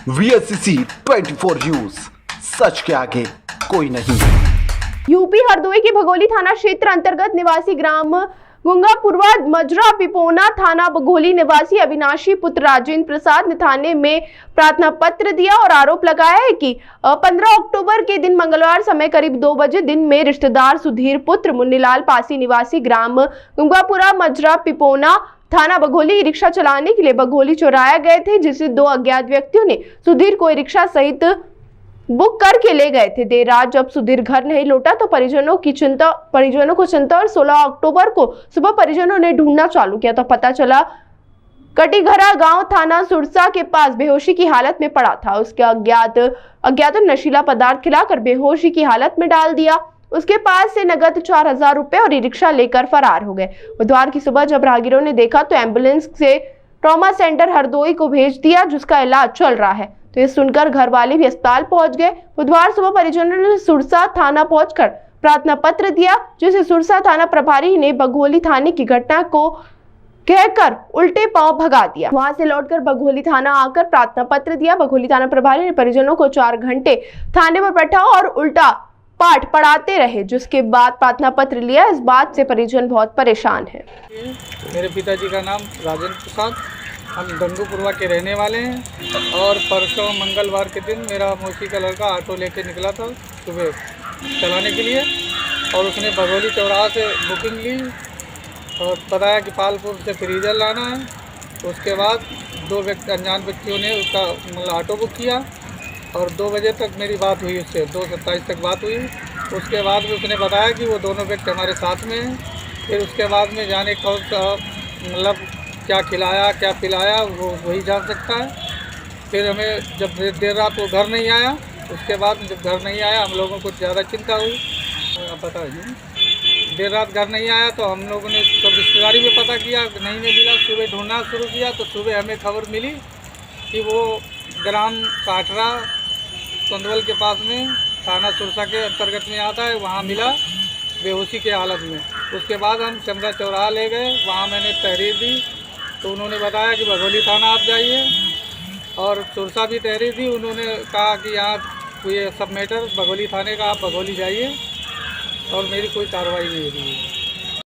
VSCC 24 news, सच के आगे कोई नहीं। यूपी हरदोई के भगोली थाना क्षेत्र अंतर्गत निवासी ग्राम गुंगापुरवा मजरा पिपोना थाना बघोली निवासी अविनाशी पुत्र राजेंद्र प्रसाद ने थाने में प्रार्थना पत्र दिया और आरोप लगाया है कि 15 अक्टूबर के दिन मंगलवार समय करीब 2 बजे दिन में रिश्तेदार सुधीर पुत्र मुन्नीलाल पासी निवासी ग्राम गुंगापुरा मजरा पिपोना थाना बघोली रिक्शा चलाने के लिए बघोली चौराया गए थे, जिसे 2 अज्ञात व्यक्तियों ने सुधीर को रिक्शा सहित बुक करके ले गए थे। देर रात जब सुधीर घर नहीं लौटा तो परिजनों को चिंता और 16 अक्टूबर को सुबह परिजनों ने ढूंढना चालू किया तो पता चला कटीघरा गांव थाना सुरसा के पास बेहोशी की हालत में पड़ा था। उसके अज्ञात नशीला पदार्थ खिलाकर बेहोशी की हालत में डाल दिया। उसके पास से नगद 4000 रुपए और रिक्शा लेकर फरार हो गए। बुधवार की सुबह जब राहगीरों ने देखा तो एम्बुलेंस से ट्रॉमा सेंटर हरदोई को भेज दिया, जिसका इलाज चल रहा है। तो ये सुनकर घर वाले भी अस्पताल पहुंच गए। बुधवार सुबह परिजनों ने सुरसा थाना पहुंचकर प्रार्थना पत्र दिया, जिसे सुरसा थाना प्रभारी ने बघोली थाने की घटना को कहकर उल्टे पांव भगा दिया। वहां से लौटकर बघोली थाना आकर प्रार्थना पत्र दिया। बघोली थाना प्रभारी ने परिजनों को 4 घंटे थाने में बैठा और उल्टा पाठ पढ़ाते रहे, जिसके बाद प्रार्थना पत्र लिया। इस बात से परिजन बहुत परेशान है। मेरे पिताजी का नाम राजेंद्र प्रसाद, हम गंगूपुरवा के रहने वाले हैं और परसों मंगलवार के दिन मेरा मौसी का लड़का ऑटो लेके निकला था सुबह चलाने के लिए और उसने बघोली चौराहा से बुकिंग ली और बताया कि पालपुर से फ्रीजर लाना है। उसके बाद 2 अनजान व्यक्तियों ने उसका मतलब ऑटो बुक किया और 2 बजे तक मेरी बात हुई उससे, 2:27 तक बात हुई। उसके बाद में उसने बताया कि वो दोनों व्यक्ति हमारे साथ में हैं। फिर उसके बाद में जाने कौन सा मतलब क्या खिलाया क्या पिलाया वो वही जान सकता है। फिर हमें जब देर रात वो घर नहीं आया, उसके बाद जब घर नहीं आया हम लोगों को ज़्यादा चिंता हुई। पता है देर रात घर नहीं आया तो हम लोगों ने तो रिश्तेदारी में पता किया, नहीं मिला। सुबह ढूंढना शुरू किया तो सुबह हमें खबर मिली कि वो ग्राम काटरा कंदवल के पास में थाना सुरसा के अंतर्गत में आता है, वहाँ मिला बेहोशी के हालत में। उसके बाद हम चमड़ा चौराहा ले गए, वहाँ मैंने तहरीर दी तो उन्होंने बताया कि बघोली थाना आप जाइए और सुरसा भी तहरीर दी। उन्होंने कहा कि यहाँ ये सब मैटर बघोली थाने का, आप बघोली जाइए और मेरी कोई कार्रवाई नहीं हुई है।